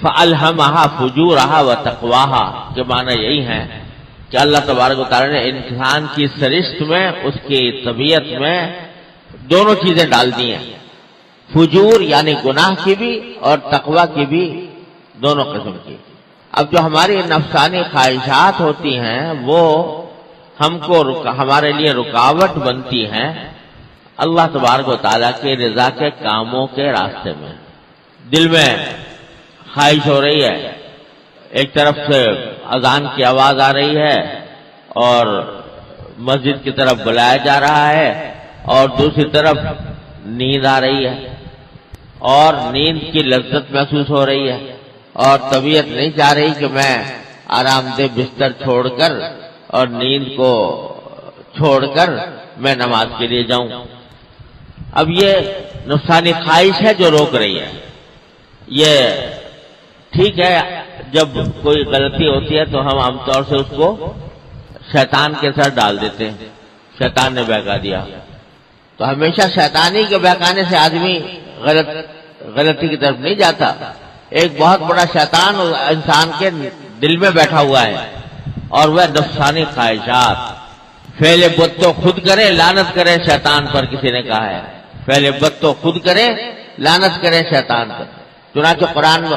فَأَلْهَمَهَا فُجُورَهَا وَتَقْوَاهَا کے معنی یہی ہیں کہ اللہ تبارک و تعالی نے انسان کی سرشت میں، اس کی طبیعت میں دونوں چیزیں ڈال دی ہیں، فجور یعنی گناہ کی بھی اور تقوی کی بھی، دونوں قسم کی۔ اب جو ہماری نفسانی خواہشات ہوتی ہیں وہ ہم کو ہمارے لیے رکاوٹ بنتی ہیں اللہ تبارک و تعالیٰ کے رضا کے کاموں کے راستے میں۔ دل میں خواہش ہو رہی ہے، ایک طرف سے اذان کی آواز آ رہی ہے اور مسجد کی طرف بلایا جا رہا ہے، اور دوسری طرف نیند آ رہی ہے اور نیند کی لذت محسوس ہو رہی ہے، اور طبیعت نہیں چاہ رہی کہ میں آرام دہ بستر چھوڑ کر اور نیند کو چھوڑ کر میں نماز کے لیے جاؤں۔ اب یہ نفسانی خواہش ہے جو روک رہی ہے۔ یہ ٹھیک ہے، جب کوئی غلطی ہوتی ہے تو ہم عام طور سے اس کو شیطان کے سر ڈال دیتے ہیں، شیطان نے بہکا دیا، تو ہمیشہ شیطانی کے بہکانے سے آدمی غلطی کی طرف نہیں جاتا۔ ایک بہت بڑا شیطان انسان کے دل میں بیٹھا ہوا ہے، اور وہ نفسانی خواہشات۔ فعل بد تو خود کرے لعنت کرے شیطان پر، کسی نے کہا ہے، فعل بد تو خود کرے لعنت کرے شیطان پر۔ چنانچہ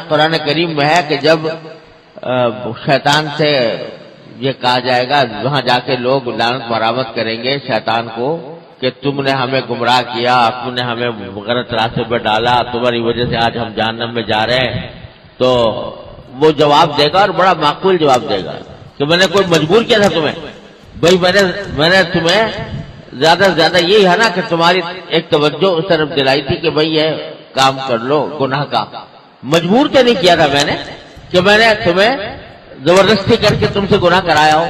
قرآن کریم میں ہے کہ جب شیطان سے یہ کہا جائے گا، وہاں جا کے لوگ لعنت برآمد کریں گے شیطان کو کہ تم نے ہمیں گمراہ کیا، تم نے ہمیں غلط راستے پر ڈالا، تمہاری وجہ سے آج ہم جہنم میں جا رہے ہیں، تو وہ جواب دے گا، اور بڑا معقول جواب دے گا کہ میں نے کوئی مجبور کیا تھا تمہیں؟ بھائی میں نے تمہیں زیادہ سے زیادہ یہی ہے نا کہ تمہاری ایک توجہ اس طرف دلائی تھی کہ بھئی یہ کام کر لو گناہ کا، مجبور تو نہیں کیا تھا میں نے کہ میں نے تمہیں زبردستی کر کے تم سے گناہ کرایا ہو۔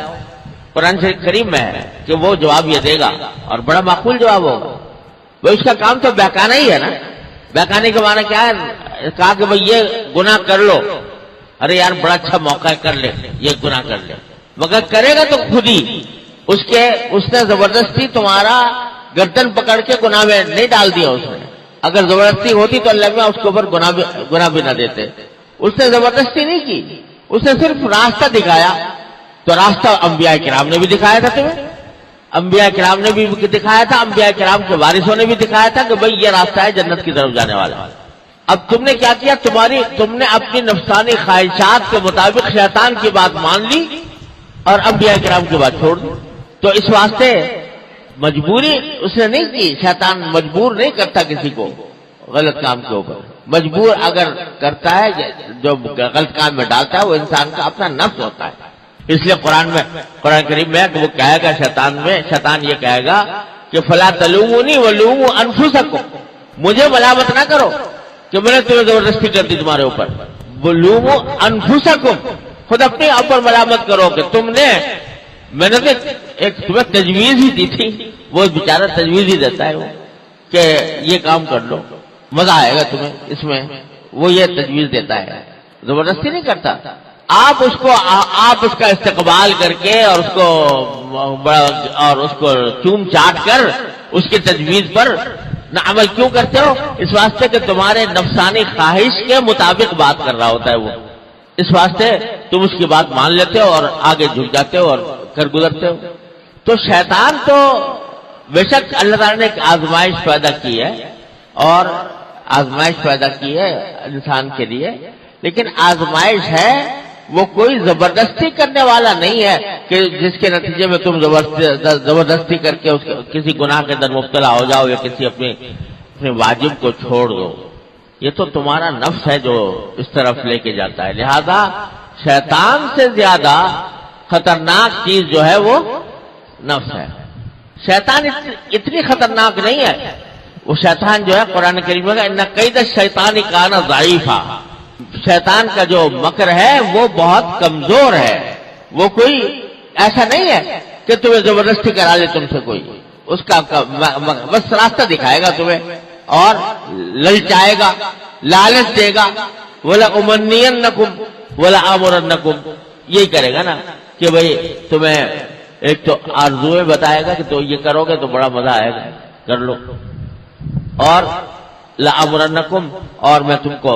قرآن شریف کریم میں ہے کہ وہ جواب یہ دے گا، اور بڑا معقول جواب ہوگا۔ وہ اس کا کام تو بہکانا ہی ہے نا۔ بہکانے کے معنی کیا ہے؟ کہا کہ بھئی یہ گناہ کر لو، ارے یار بڑا اچھا موقع ہے، کر لے، یہ گناہ کر لے، مگر کرے گا تو خود ہی اس نے زبردستی تمہارا گردن پکڑ کے گناہ میں نہیں ڈال دیا۔ اس نے اگر زبردستی ہوتی تو اللہ میں اس کے اوپر گناہ بھی نہ دیتے۔ اس نے زبردستی نہیں کی، اس نے صرف راستہ دکھایا۔ تو راستہ انبیاء کرام نے بھی دکھایا تھا تمہیں، انبیاء کرام نے بھی دکھایا تھا، انبیاء کرام کے وارثوں نے بھی دکھایا تھا کہ بھئی یہ راستہ ہے جنت کی طرف جانے والا۔ اب تم نے کیا کیا؟ تم نے اپنی نفسانی خواہشات کے مطابق شیطان کی بات مان لی اور انبیاء کرام کی بات چھوڑ دی۔ تو اس واسطے مجبوری اس نے نہیں کی، شیطان مجبور نہیں کرتا کسی کو غلط کام کے اوپر۔ مجبور اگر کرتا ہے، جو غلط کام میں ڈالتا ہے، وہ انسان کا اپنا نفس ہوتا ہے۔ اس لیے قرآن کریم میں کہ وہ کہے گا شیطان یہ کہے گا کہ فلا تلومونی ولوموا انفسکم، مجھے ملامت نہ کرو کہ میں نے تمہیں زبردستی کر دی تمہارے اوپر، ولوموا انفسکم، خود اپنے اوپر ملامت کرو کہ میں نے ایک تمہیں تجویز ہی دی تھی، وہ بیچارہ تجویز ہی دیتا ہے وہ کہ یہ کام کر لو، مزہ آئے گا تمہیں اس میں، وہ یہ تجویز دیتا ہے، زبردستی نہیں کرتا۔ آپ اس کا استقبال کر کے اور اس کو چوم چاٹ کر اس کی تجویز پر نہ عمل کیوں کرتے ہو؟ اس واسطے کہ تمہارے نفسانی خواہش کے مطابق بات کر رہا ہوتا ہے وہ، اس واسطے تم اس کی بات مان لیتے ہو اور آگے جھک جاتے ہو اور کر گزرتے ہو۔ تو شیطان تو بے شک اللہ تعالیٰ نے ایک آزمائش پیدا کی ہے، اور آزمائش پیدا کی ہے انسان کے لیے، لیکن آزمائش ہے وہ کوئی زبردستی کرنے والا نہیں ہے کہ جس کے نتیجے میں تم زبردستی کر کے کسی گناہ کے اندر مبتلا ہو جاؤ یا کسی اپنے واجب کو چھوڑ دو۔ یہ تو تمہارا نفس ہے جو اس طرف لے کے جاتا ہے۔ لہذا شیطان سے زیادہ خطرناک چیز جو ہے وہ نفس ہے۔ شیطان اتنی خطرناک نہیں ہے، وہ شیطان جو ہے قرآن کریم میں ان کید الشیطان کان ضعیفا، شیطان کا جو مکر ہے وہ بہت کمزور ہے، وہ کوئی ایسا نہیں ہے کہ تمہیں زبردستی کرا لے تم سے کوئی، اس کا بس راستہ دکھائے گا تمہیں اور للچائے گا، لالچ دے گا، ولا امنینکم ولا امرنکم، یہی کرے گا نا کہ بھئی تمہیں ایک تو آرزویں بتائے گا کہ تو یہ کرو گے تو بڑا مزہ آئے گا، کر لو، اور لامرنکم، اور میں تم کو